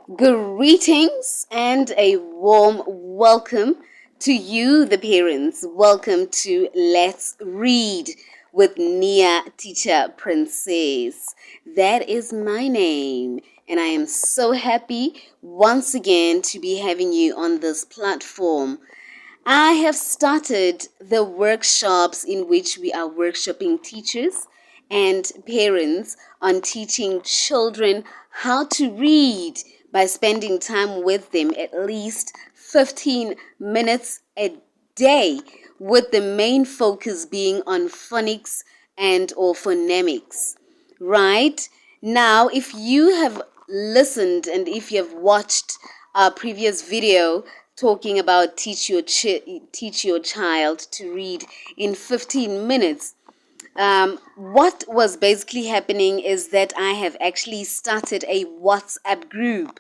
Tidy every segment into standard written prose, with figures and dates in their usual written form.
Greetings and a warm welcome to you, the parents. Welcome to Let's Read with NiaTeacher Princess. That is my name, and I am so happy once again to be having you on this platform. I have started the workshops in which we are workshopping teachers and parents on teaching children how to read by spending time with them at least 15 minutes a day, with the main focus being on phonics and or phonemics. Right? Now, if you have listened and if you have watched our previous video talking about teach your child to read in 15 minutes, what was basically happening is that I have actually started a WhatsApp group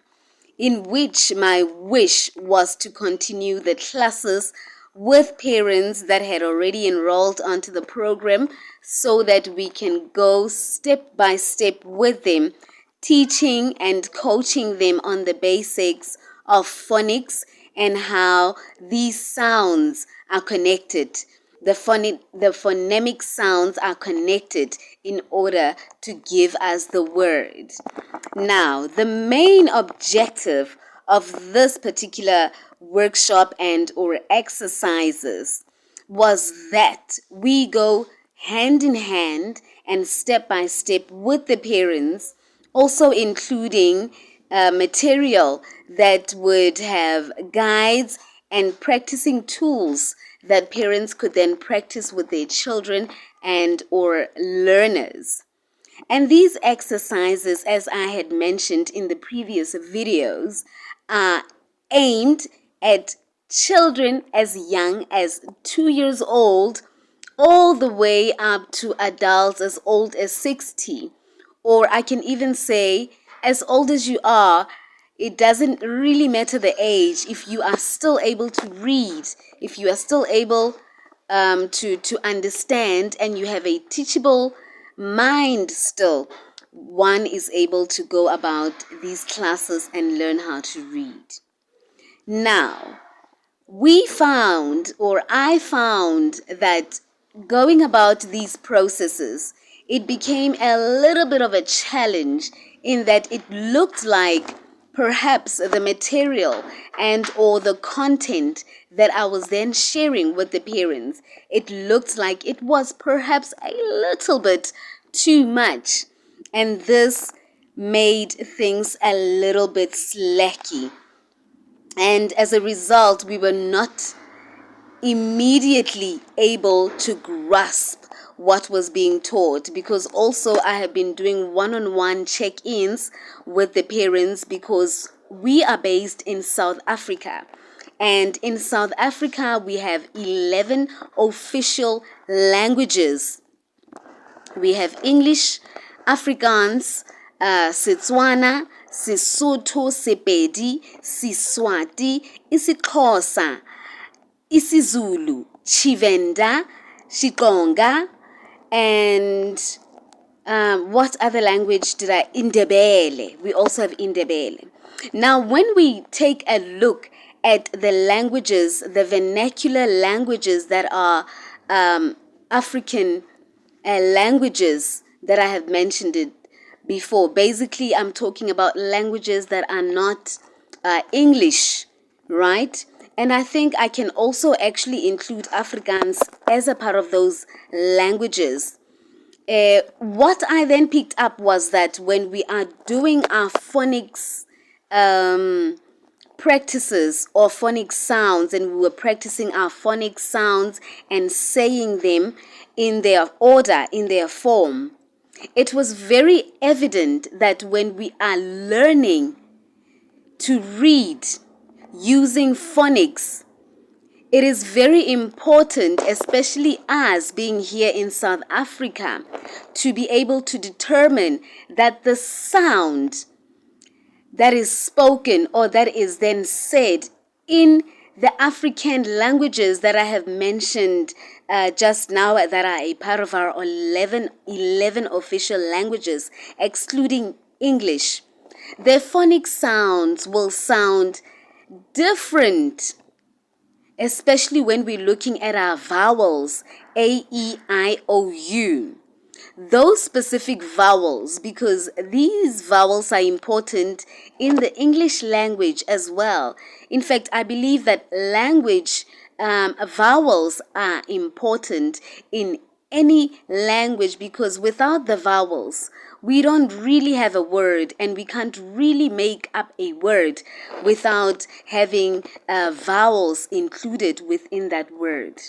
in which my wish was to continue the classes with parents that had already enrolled onto the program so that we can go step by step with them, teaching and coaching them on the basics of phonics and how these sounds are connected. The phonemic sounds are connected in order to give us the word. Now, the main objective of this particular workshop and or exercises was that we go hand in hand and step by step with the parents, also including material that would have guides and practicing tools that parents could then practice with their children and or learners. And these exercises, as I had mentioned in the previous videos, are aimed at children as young as 2 years old all the way up to adults as old as 60. Or I can even say as old as you are, it doesn't really matter the age. If you are still able to read, if you are still able to understand, and you have a teachable mind still, one is able to go about these classes and learn how to read. Now, I found that going about these processes, it became a little bit of a challenge in that it looked like perhaps the material and or the content that I was then sharing with the parents, it looked like it was perhaps a little bit too much. And this made things a little bit slacky. And as a result, we were not immediately able to grasp what was being taught, because also I have been doing one-on-one check-ins with the parents because we are based in South Africa. And in South Africa, we have 11 official languages. We have English, Afrikaans, Setswana, Sesotho, Sepedi, Siswati, isiXhosa, isiZulu, Chivenda, Shikonga, and what other language did I? Indebele. We also have Indebele. Now, when we take a look at the languages, the vernacular languages that are African languages that I have mentioned it before, basically I'm talking about languages that are not English, right? And I think I can also actually include Afrikaans as a part of those languages. What I then picked up was that when we are doing our phonics practices or phonic sounds, and we were practicing our phonic sounds and saying them in their order, in their form, it was very evident that when we are learning to read using phonics, it is very important, especially us being here in South Africa, to be able to determine that the sound that is spoken or that is then said in the African languages that I have mentioned just now, that are a part of our 11 official languages, excluding English. their phonic sounds will sound different, especially when we're looking at our vowels, A, E, I, O, U. Those specific vowels, because these vowels are important in the English language as well. In fact, I believe that language vowels are important in any language, because without the vowels, we don't really have a word, and we can't really make up a word without having vowels included within that word.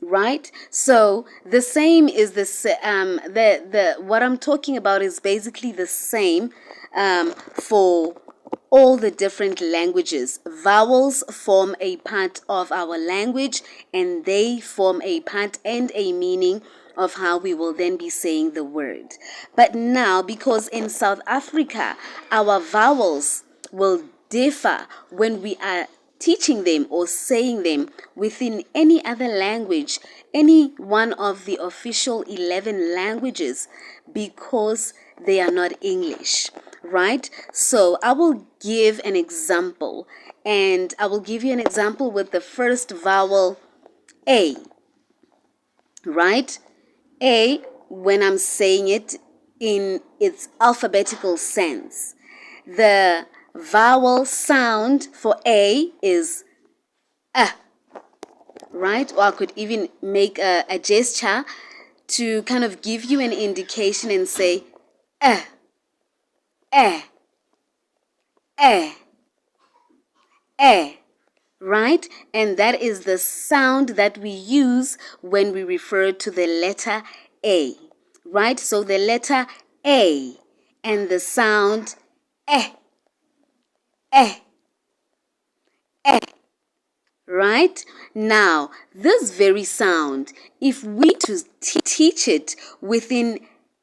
Right? So the same is the what I'm talking about is basically the same for all the different languages. Vowels form a part of our language, and they form a part and a meaning of how we will then be saying the word. But now, because in South Africa, our vowels will differ when we are teaching them or saying them within any other language, any one of the official 11 languages, because they are not English, right? So I will give an example, and I will give you an example with the first vowel, A, right? A, when I'm saying it in its alphabetical sense, the vowel sound for A is A, right? Or I could even make a gesture to kind of give you an indication and say A, A, A, A, right? And that is the sound that we use when we refer to the letter A, right? So the letter A and the sound Eh, Eh, Eh. Right? Now, this very sound, if we to teach it within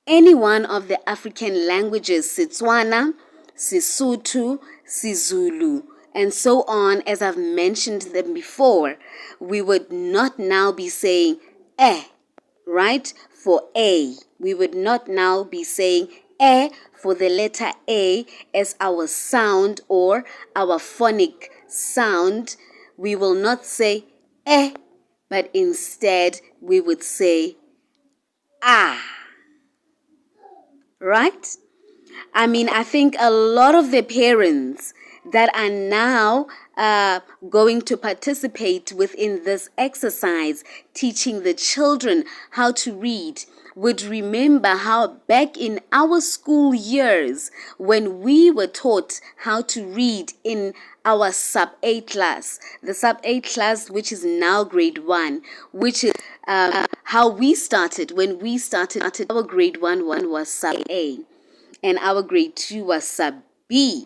any one of the African languages, Setswana, Sesotho, Sizulu, and so on, as I've mentioned them before, we would not now be saying eh, right, for A. We would not now be saying eh for the letter A as our sound or our phonic sound. We will not say eh, but instead we would say ah, right? I mean, I think a lot of the parents that are now going to participate within this exercise, teaching the children how to read, would remember how back in our school years, when we were taught how to read in our sub A class, the sub A class, which is now grade 1, which is how we started. When we started, our grade 1 was sub A, and our grade 2 was sub B,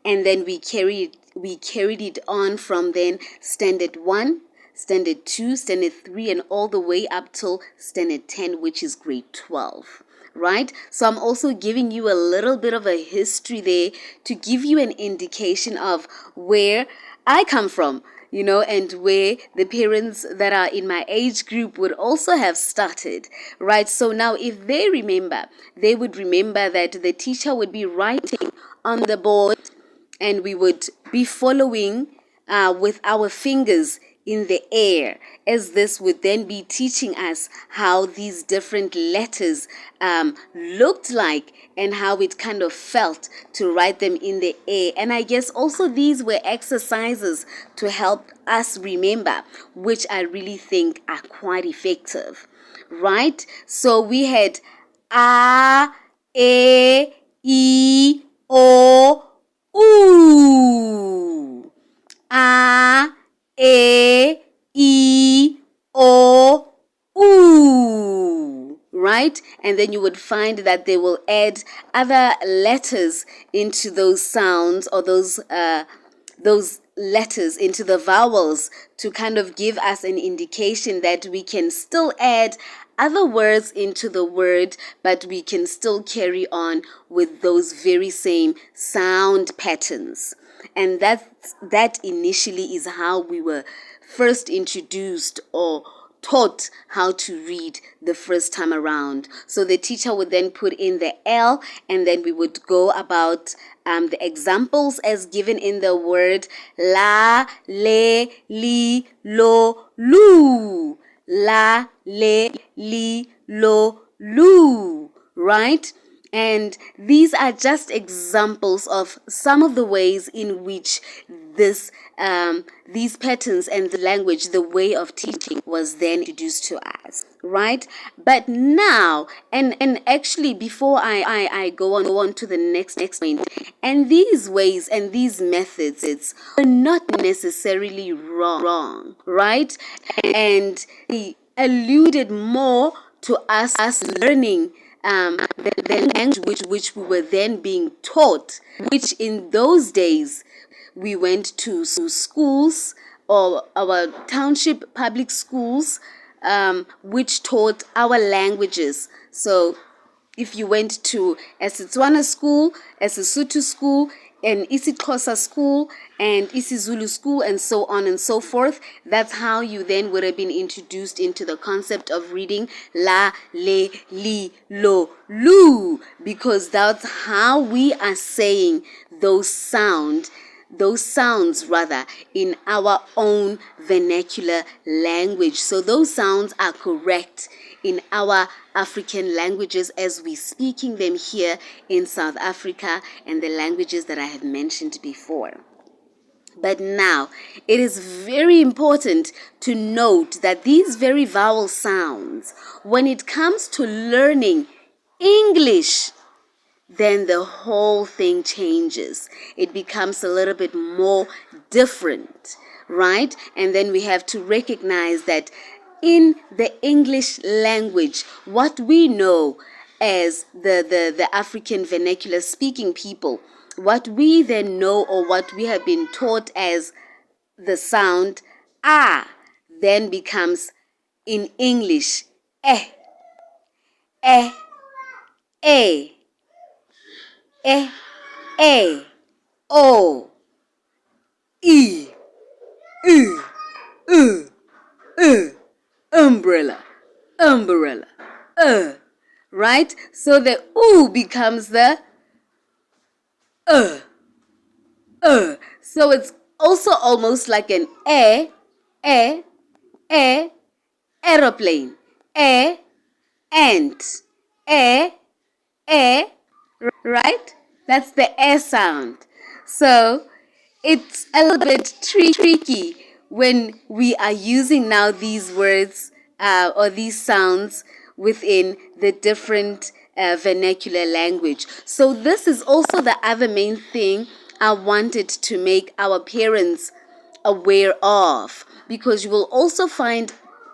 and then we carried it on from then standard 1, standard 2, standard 3, and all the way up till standard 10, which is grade 12, right? So I'm also giving you a little bit of a history there to give you an indication of where I come from, you know, and where the parents that are in my age group would also have started, right? So now if they remember, they would remember that the teacher would be writing on the board, and we would be following with our fingers in the air, as this would then be teaching us how these different letters looked like and how it kind of felt to write them in the air. And I guess also these were exercises to help us remember, which I really think are quite effective, right? So we had A, E, O, U. A, E, O, U. Right? And then you would find that they will add other letters into those sounds, or those letters into the vowels, to kind of give us an indication that we can still add other words into the word, but we can still carry on with those very same sound patterns. And that initially is how we were first introduced or taught how to read the first time around. So the teacher would then put in the L, and then we would go about the examples as given in the word la, le, li, lo, lu. La, le, li, lo, lu. Right? And these are just examples of some of the ways in which these patterns and the language, the way of teaching, was then introduced to us, right? But now, and actually before I go on to the next point, and these ways and these methods are not necessarily wrong, right? And they alluded more to us learning the language which we were then being taught, which in those days we went to schools or our township public schools, which taught our languages. So if you went to a Setswana school, a Sesotho school, an isiXhosa school, and isiZulu school, and so on and so forth, that's how you then would have been introduced into the concept of reading la, le, li, lo, lu, because that's how we are saying those sounds in our own vernacular language. So those sounds are correct in our African languages as we're speaking them here in South Africa, and the languages that I have mentioned before. But now, it is very important to note that these very vowel sounds, when it comes to learning English, then the whole thing changes. It becomes a little bit more different, right? And then we have to recognize that in the English language, what we know as the African vernacular speaking people, what we then know or what we have been taught as the sound ah, then becomes in English eh, eh, o, e, umbrella, right? So the oo becomes the So it's also almost like an aeroplane, ant, right? That's the air sound. So it's a little bit tricky when we are using now these words or these sounds within the different vernacular language. So this is also the other main thing I wanted to make our parents aware of, because you will also find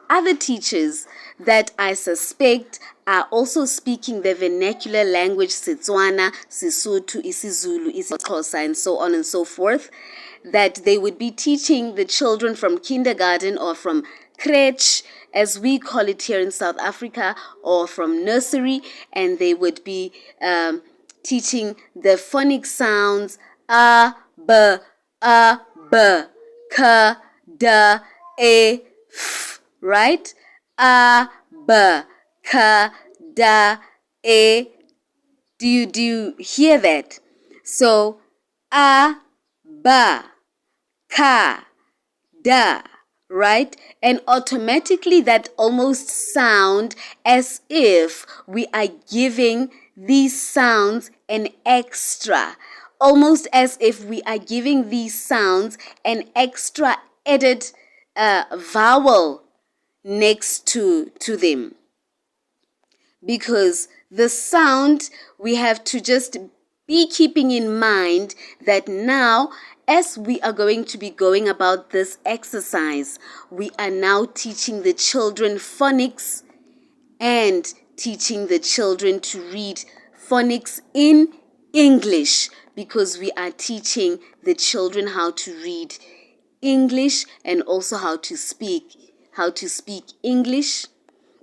other teachers that I suspect are also speaking the vernacular language Setswana, Sesotho, isiZulu, isiXhosa, and so on and so forth, that they would be teaching the children from kindergarten or from crèche, as we call it here in South Africa, or from nursery, and they would be teaching the phonic sounds a, b, k, d, e, f, right? A, b, k, d, e. Do you hear that? So a, b, k, d, right? And automatically that almost sound as if we are giving these sounds an extra, almost as if we are giving these sounds an extra added vowel next to them. Because the sound, we have to just be keeping in mind that now, as we are going to be going about this exercise, we are now teaching the children phonics and teaching the children to read phonics in English, because we are teaching the children how to read English and also how to speak English,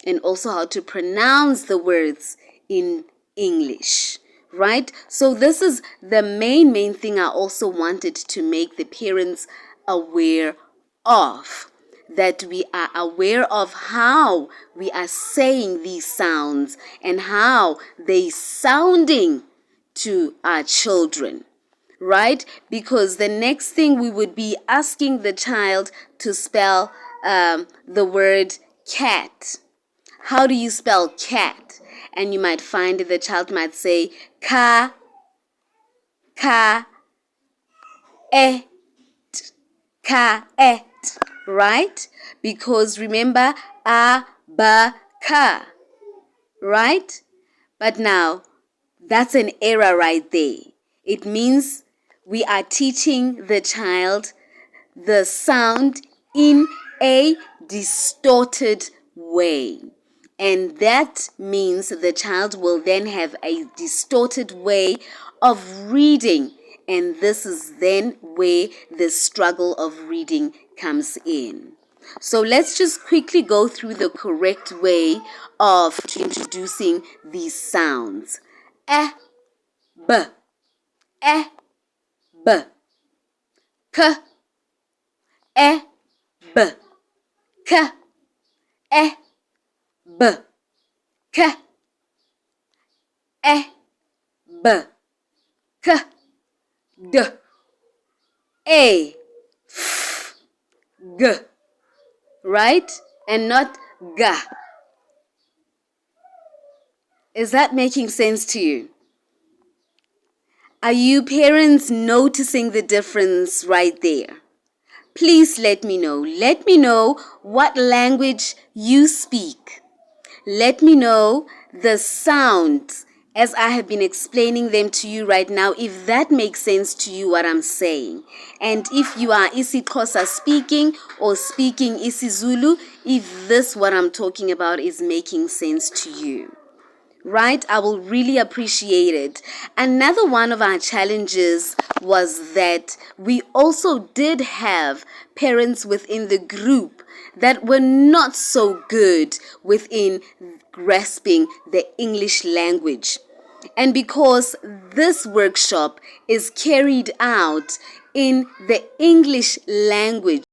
and also how to pronounce the words in English, right? So this is the main thing I also wanted to make the parents aware of. that we are aware of how we are saying these sounds and how they sounding to our children, right? Because the next thing we would be asking the child to spell the word cat. How do you spell cat? And you might find the child might say ka, et, ka, et, right? Because remember, a, ba, ka, right? But now, that's an error right there. It means we are teaching the child the sound in a distorted way. And that means the child will then have a distorted way of reading. And this is then where the struggle of reading comes in. So let's just quickly go through the correct way of introducing these sounds. B, b, k, b, k, b, k, b, k, d, a, f, g, right? And not ga. Is that making sense to you? Are you parents noticing the difference right there? Please let me know. Let me know what language you speak. Let me know the sounds as I have been explaining them to you right now, if that makes sense to you what I'm saying. And if you are isiXhosa speaking or speaking isiZulu, if this what I'm talking about is making sense to you. Right? I will really appreciate it. Another one of our challenges was that we also did have parents within the group that were not so good within grasping the English language. And because this workshop is carried out in the English language,